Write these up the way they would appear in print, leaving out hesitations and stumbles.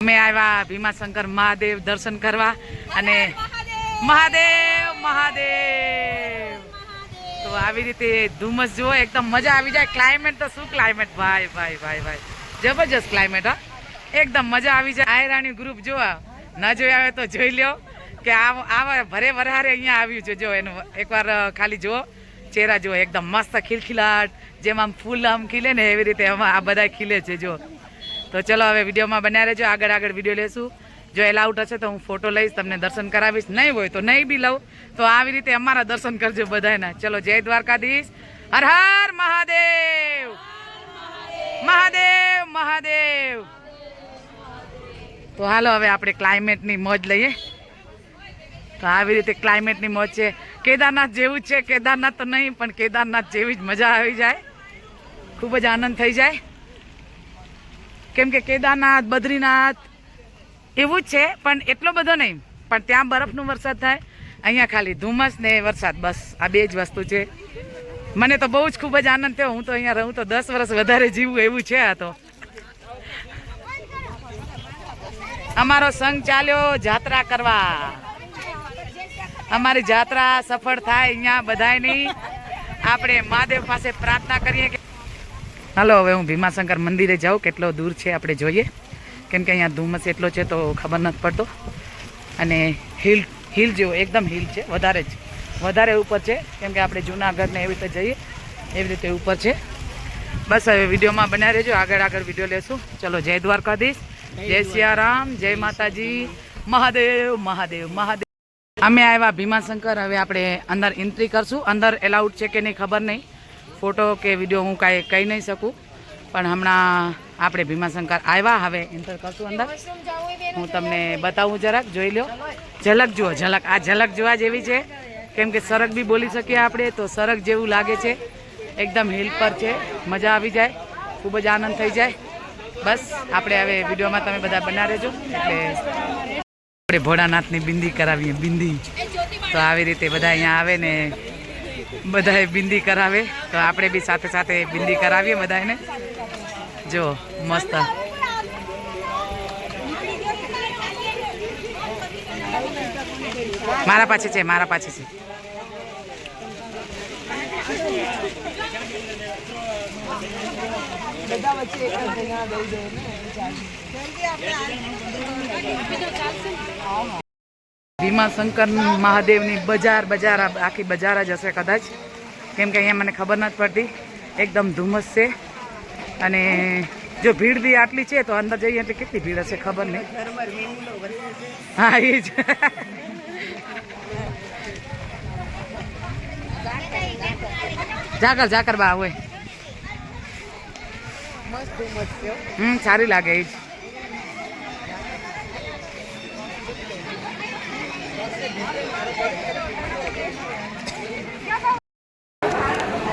અમે આવ્યા ભીમાશંકર મહાદેવ દર્શન કરવા અને મહાદેવ મહાદેવ તો આવી રીતે ધુમ્મસ જુઓ એકદમ મજા આવી જાય. ક્લાઇમેટ તો શું ક્લાઇમેટ ભાઈ ભાઈ ભાઈ ભાઈ જબરજસ્ત ક્લાઇમેટ હા એકદમ મજા આવી જાય. આયરાણી ગ્રુપ જોવા ન જોયા હોય તો જોઈ લ્યો કે આવા ભરે વરહારે અહીંયા આવ્યું છે. જો એનું એકવાર ખાલી જુઓ ચહેરા જુઓ એકદમ મસ્ત ખિલખિલાટ જેમ આમ ફૂલ આમ ખીલે ને એવી રીતે આ બધા ખીલે છે. જો તો ચલો હવે વિડીયોમાં બન્યા રહેજો. આગળ વિડીયો લેશું. જો એલાઉટ હશે તો હું ફોટો લઈશ તમને દર્શન કરાવીશ. નહીં હોય તો નહીં બી લઉં તો આવી રીતે અમારા દર્શન કરજો બધાના. ચલો જય દ્વારકાધીશ. હર હર મહાદેવ મહાદેવ મહાદેવ. તો હાલો હવે આપણે ક્લાઇમેટની મોજ લઈએ. તો આવી રીતે ક્લાઇમેટની મોજ છે. કેદારનાથ જેવું જ છે. કેદારનાથ તો નહીં પણ કેદારનાથ જેવી જ મજા આવી જાય. ખૂબ જ આનંદ થઈ જાય. કેમ કે કેદારનાથ બદ્રીનાથ એવું જ છે પણ એટલો બધો નહીં. પણ ત્યાં બરફનો વરસાદ થાય, અહીંયા ખાલી ધુમ્મસ ને વરસાદ, બસ આ બે જ વસ્તુ છે. મને તો બહુ જ ખૂબ જ આનંદ થયો. હું તો અહીંયા રહું તો 10 વર્ષ વધારે જીવું એવું છે. આ તો અમારો સંઘ ચાલ્યો જાત્રા કરવા. અમારી જાત્રા સફળ થાય અહીંયા બધાની. આપણે મહાદેવ પાસે પ્રાર્થના કરીએ કે હાલો હવે હું ભીમાશંકર મંદિરે જાઉં. કેટલો દૂર છે આપણે જોઈએ કેમ કે અહીંયા ધુમ્મસ એટલો છે તો ખબર નથી પડતો. અને હિલ જેવો એકદમ હિલ છે, વધારે ઉપર છે કેમ કે આપણે જૂનાગઢ ને એવી રીતે જઈએ એવી રીતે ઉપર છે. બસ હવે વિડીયોમાં બન્યા રહેજો. આગળ વિડીયો લેશું. ચલો જય દ્વારકાધીશ, જય સિયારામ, જય માતાજી, મહાદેવ મહાદેવ મહાદેવ. અમે આવ્યા ભીમાશંકર. હવે આપણે અંદર એન્ટ્રી કરશું. અંદર એલાઉડ છે કે નહીં ખબર નહીં. ફોટો કે વિડીયો હું કાંઈ કહી નહીં શકું પણ હમણાં આપણે ભીમાશંકર આવ્યા. હવે એન્ટર કરશું અંદર. હું તમને બતાવું જરાક જોઈ લો. ઝલક જુઓ ઝલક. આ ઝલક જોવા જેવી છે કેમ કે સરગ બી બોલી શકીએ આપણે તો સરગ જેવું લાગે છે. એકદમ હિલ પર છે. મજા આવી જાય. ખૂબ જ આનંદ થઈ જાય. બસ આપણે હવે વિડીયોમાં તમે બધા બના રહેજો. એટલે આપણે ભોળાનાથની બિંદી કરાવીએ. બિંદી તો આવી રીતે બધા અહીંયા આવે ને બધાએ બિંદી કરાવે તો આપણે બી સાથે સાથે બિંદી કરાવીએ બધાને. જો મસ્ત મારા પાસે છે. ભીમાશંકર મહાદેવની બજાર આખી બજાર જ હશે કદાચ કેમ કે અહીંયા મને ખબર નથી પડતી. એકદમ ધુમ્મસ છે અને જો ભીડ બી આટલી છે તો અંદર જઈએ એટલે કેટલી ભીડ હશે ખબર નહીં. હા એ જ ઝાકર બા હોય. સારી લાગે એ જ.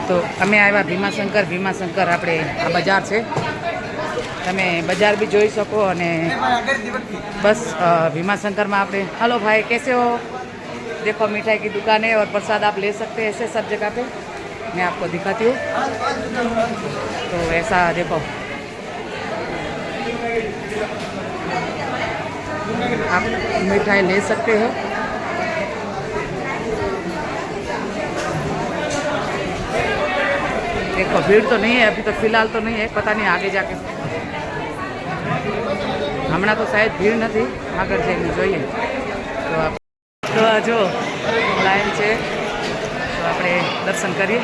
તો અમે આવ્યા ભીમાશંકર. આપણે આ બજાર છે. તમે બજાર બી જોઈ શકો અને બસ भीमाशंकर में आपने हेलो भाई कैसे हो? देखो मिठाई की दुकान है और प्रसाद आप ले सकते हैं ऐसे सब जगह पे। मैं आपको दिखाती हूँ। तो ऐसा देखो आप मिठाई ले सकते हो। देखो भीड़ तो नहीं है अभी, तो फिलहाल तो नहीं है, पता नहीं आगे जाके हमना तो शायद भीड़ नहीं आगे जाइए જોઈએ। तो जो लाइन है तो આપણે દર્શન કરીએ।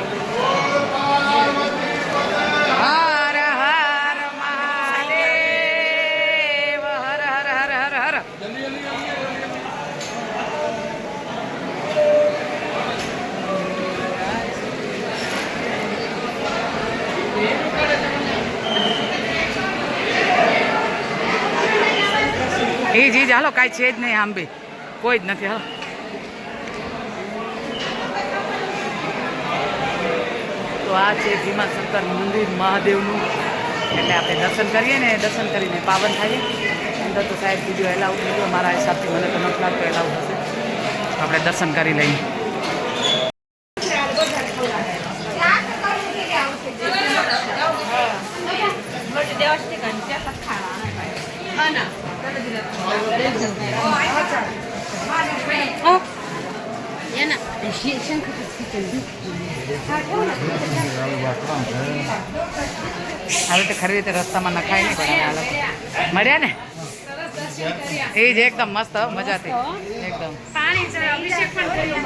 હર હર મહાદેવ, હર હર હર હર હર। એ જી હાલો કાંઈ છે જ નહીં, આમ બી કોઈ જ નથી। હાલો તો આ છે ભીમાશંકર મંદિર મહાદેવનું, એટલે આપણે દર્શન કરીએ ને, દર્શન કરીને પાવન થાય। અંદર તો સાહેબ વિડીયો એલાઉડ નહીં, મારા હિસાબથી મને તો નથી લાગતો એલાઉડ હશે, આપણે દર્શન કરી લઈએ। આવી રીતે ખરી રીતે રસ્તામાં નખાય નહીં પણ હવે મળ્યા ને એ જ એકદમ મસ્ત મજાથી એકદમ